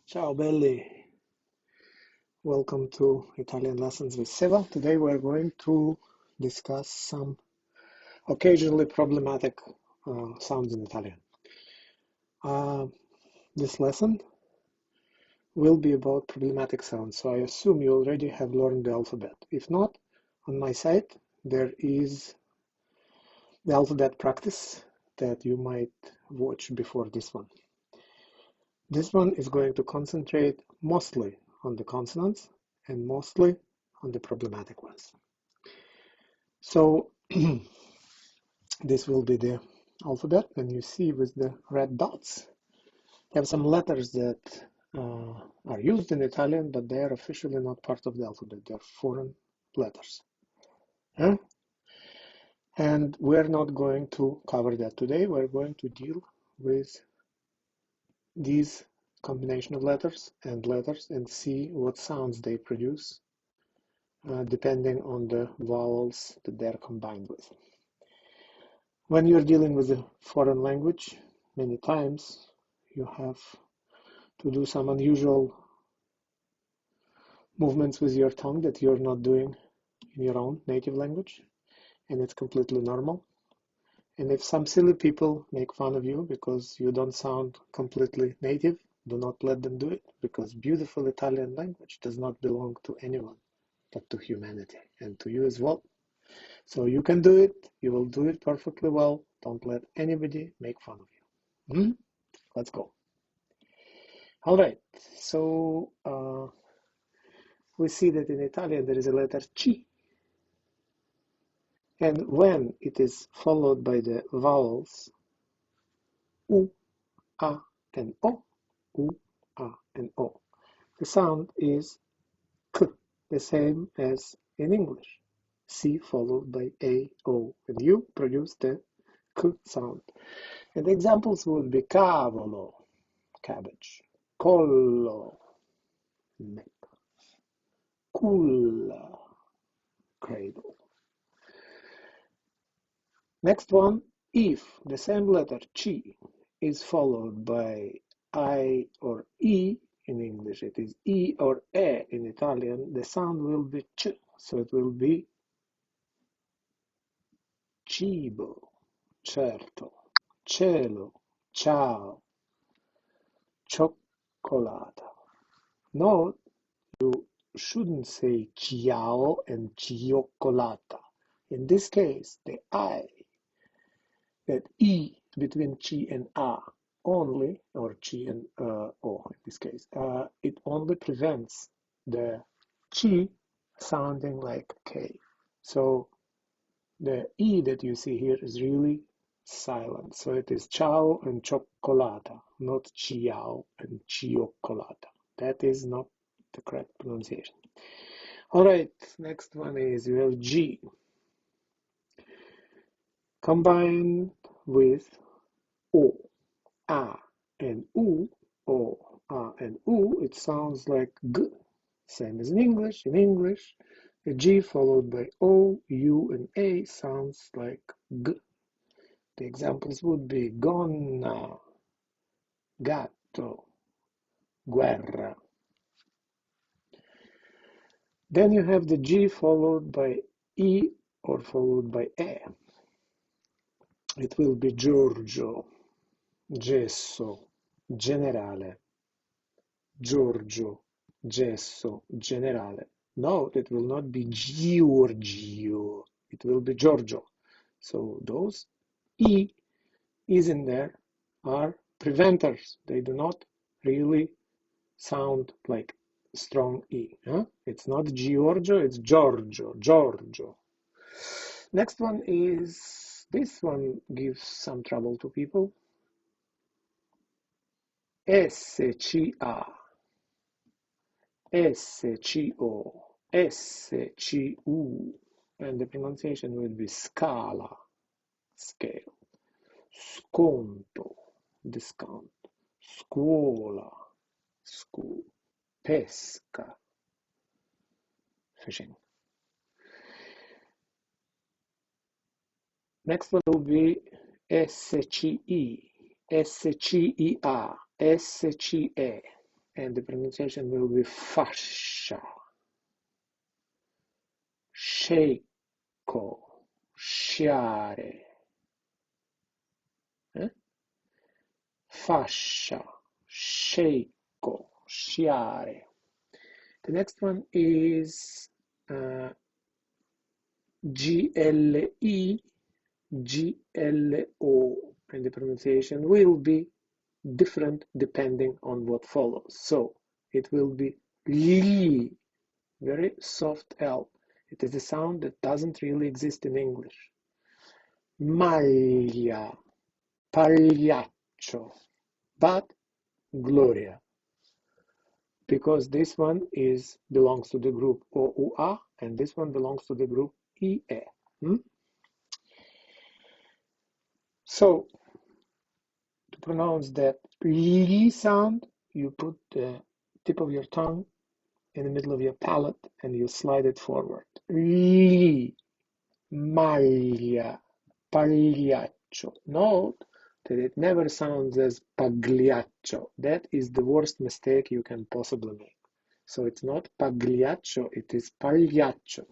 Ciao belli, welcome to Italian Lessons with Seva. Today we're going to discuss some occasionally problematic sounds in Italian. Uh, this lesson will be about problematic sounds, so I assume you already have learned the alphabet. If not, on my site there is the alphabet practice that you might watch before this one. This one is going to concentrate mostly on the consonants and mostly on the problematic ones. So this will be the alphabet, and you see with the red dots, you have some letters that are used in Italian, but they are officially not part of the alphabet. They're foreign letters. Huh? And we're not going to cover that today. We're going to deal with these combination of letters and see what sounds they produce depending on the vowels that they're combined with. When you're dealing with a foreign language, many times you have to do some unusual movements with your tongue that you're not doing in your own native language, and it's completely normal. And if some silly people make fun of you because you don't sound completely native, do not let them do it, because beautiful Italian language does not belong to anyone but to humanity and to you as well. So you can do it, you will do it perfectly well. Don't let anybody make fun of you. Let's go. All right, so we see that in Italian there is a letter C, and when it is followed by the vowels U, A, and O, U, A, and O, the sound is K, the same as in English. C followed by A, O, and U produce the K sound. And the examples would be cavolo, cabbage, collo, neck, culla, cradle. Next one, if the same letter C is followed by I or E in English, it is E or E in Italian, the sound will be Ch, so it will be cibo, certo, cielo, ciao, cioccolata. Note, you shouldn't say ciao and cioccolata. In this case, the I, that E between chi and a only, or chi and o in this case, it only prevents the chi sounding like k. So the E that you see here is really silent. So it is ciao and cioccolata, not ciao and cioccolata. That is not the correct pronunciation. All right, next one is you have G. Combined with O, A, and U, O, A, and U, it sounds like G. Same as in English. In English, the G followed by O, U, and A sounds like G. The examples would be gonna, gatto, guerra. Then you have the G followed by E or followed by E. It will be Giorgio, gesso, generale, Giorgio, gesso, generale. No, it will not be Giorgio, it will be Giorgio. So those E is in there are preventers. They do not really sound like strong E. Huh? It's not Giorgio, it's Giorgio, Giorgio. Next one is, this one gives some trouble to people. SCA, SCO, SCU, and the pronunciation will be scala, scale, sconto, discount, scuola, school, pesca, fishing. Next one will be SCE, SCEA, SCE. and the pronunciation will be fascia, scecco, sciare, fascia, scecco, sciare. The next one is GLE, GLO, and the pronunciation will be different depending on what follows. So it will be li, very soft L. It is a sound that doesn't really exist in English. Maglia, pagliaccio, but Gloria, because this one belongs to the group OUA and this one belongs to the group IE. So to pronounce that li sound, you put the tip of your tongue in the middle of your palate and you slide it forward. Li, maglia, pagliaccio. Note that it never sounds as pagliaccio. That is the worst mistake you can possibly make. So it's not pagliaccio, it is pagliaccio.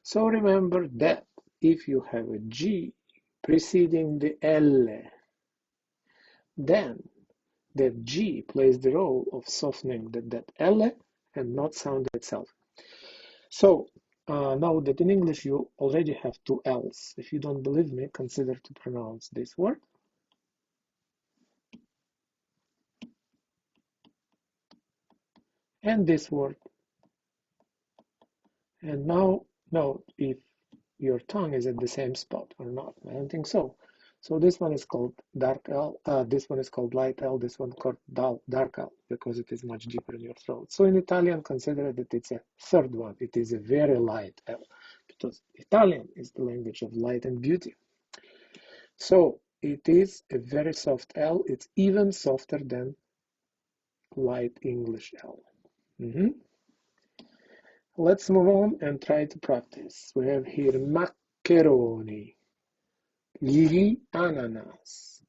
So remember that if you have a G preceding the L, then that G plays the role of softening that L and not sound itself. So now that in English you already have two L's. If you don't believe me, consider to pronounce this word. And this word. And now note if your tongue is at the same spot or not. I don't think so. So this one is called dark L, this one is called light L, this one called dark L, because it is much deeper in your throat. So in Italian, consider that it's a third one. It is a very light L, because Italian is the language of light and beauty. So it is a very soft L. It's even softer than light English L. Let's move on and try to practice. We have here maccheroni, gli ananas,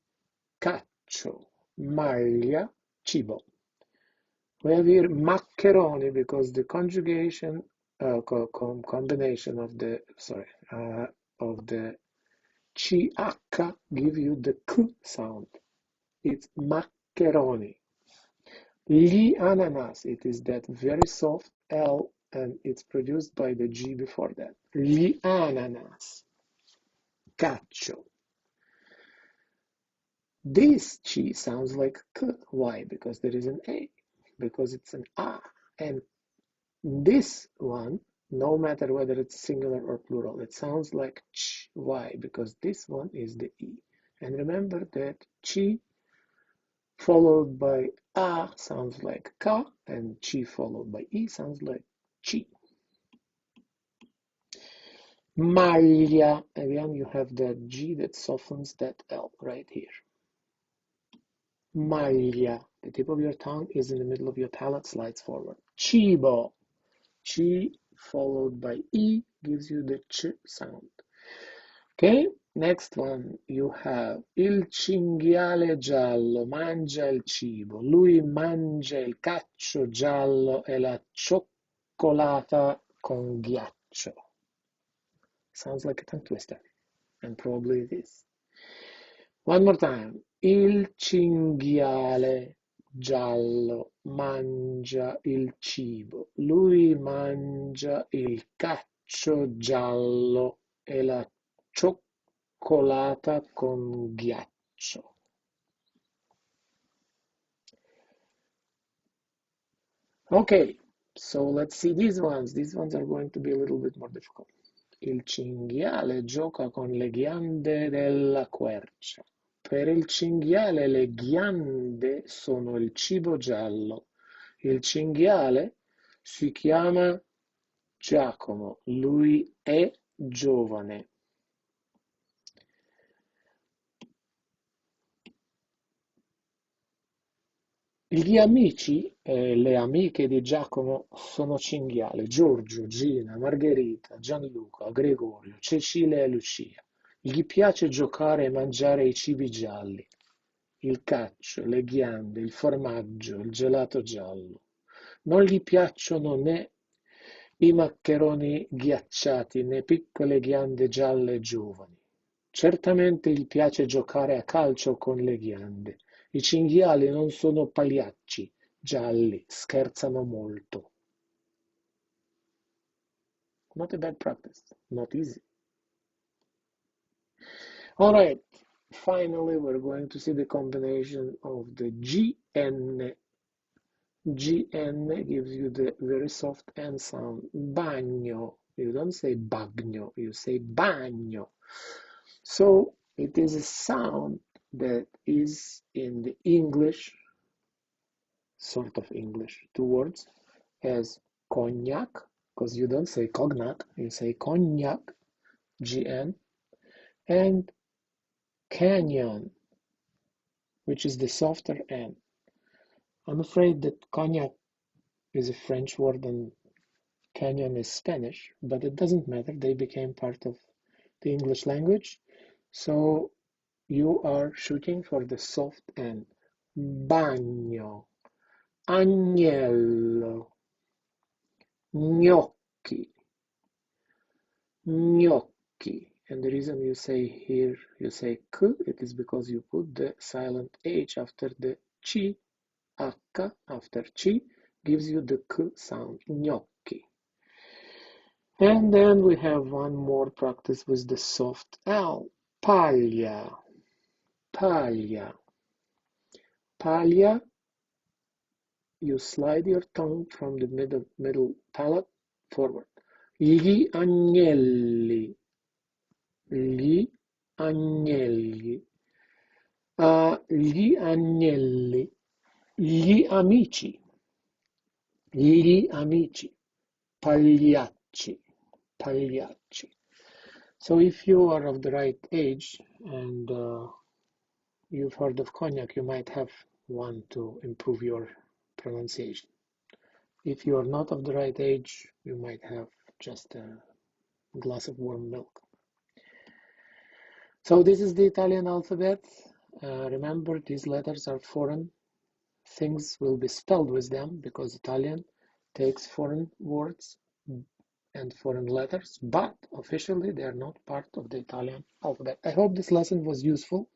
cacio, maglia, cibo. We have here maccheroni because the conjugation, combination of the, of the CH give you the K sound. It's maccheroni. Gli ananas, it is that very soft L and it's produced by the G before that. Gli ananas. Cacio. This G sounds like K. Why? Because there is an A. Because it's an A. And this one, no matter whether it's singular or plural, it sounds like Ch. Why? Because this one is the E. And remember that Ch followed by A sounds like Ka, and Chi followed by E sounds like Chi. Maglia, again you have that G that softens that L right here. Maglia, the tip of your tongue is in the middle of your palate, slides forward. Cibo, Chi followed by E gives you the Ch sound. Okay, next one you have il cinghiale giallo mangia il cibo, lui mangia il caccio giallo e la cioccolata con ghiaccio. Sounds like a tongue twister, and probably it is. One more time. Il cinghiale giallo mangia il cibo. Lui mangia il caccio giallo e la cioccolata con ghiaccio. Okay, so let's see these ones. These ones are going to be a little bit more difficult. Il cinghiale gioca con le ghiande della quercia. Per il cinghiale le ghiande sono il cibo giallo. Il cinghiale si chiama Giacomo, lui è giovane. Gli amici e le amiche di Giacomo sono cinghiali: Giorgio, Gina, Margherita, Gianluca, Gregorio, Cecilia e Lucia. Gli piace giocare e mangiare i cibi gialli. il cacio, le ghiande, il formaggio, il gelato giallo. Non gli piacciono né i maccheroni ghiacciati né piccole ghiande gialle e giovani. Certamente gli piace giocare a calcio con le ghiande. I cinghiali non sono pagliacci, gialli, scherzano molto. Not a bad practice, not easy. All right, finally we're going to see the combination of the GN. GN gives you the very soft N sound. Bagno. You don't say bagno, you say bagno. So it is a sound that is in the English, sort of English, two words, as cognac, because you don't say cognac, you say cognac, GN, and canyon, which is the softer N. I'm afraid that cognac is a French word and canyon is Spanish, but it doesn't matter. They became part of the English language. So you are shooting for the soft N. Bagno, agnello, gnocchi, gnocchi. And the reason you say here, you say k, it is because you put the silent H after the chi, H after chi, gives you the k sound, gnocchi. And then we have one more practice with the soft L, paglia, paglia. Paglia, you slide your tongue from the middle palate forward. Gli agnelli, gli agnelli, gli agnelli, gli amici, pagliacci, pagliacci. So if you are of the right age and you've heard of cognac, you might have one to improve your pronunciation. If you are not of the right age, you might have just a glass of warm milk. So this is the Italian alphabet. Remember, these letters are foreign. Things will be spelled with them because Italian takes foreign words and foreign letters, but officially they are not part of the Italian alphabet. I hope this lesson was useful.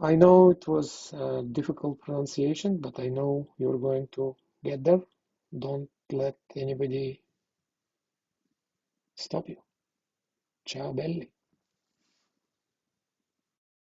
I know it was a difficult pronunciation, but I know you're going to get there. Don't let anybody stop you. Ciao belli.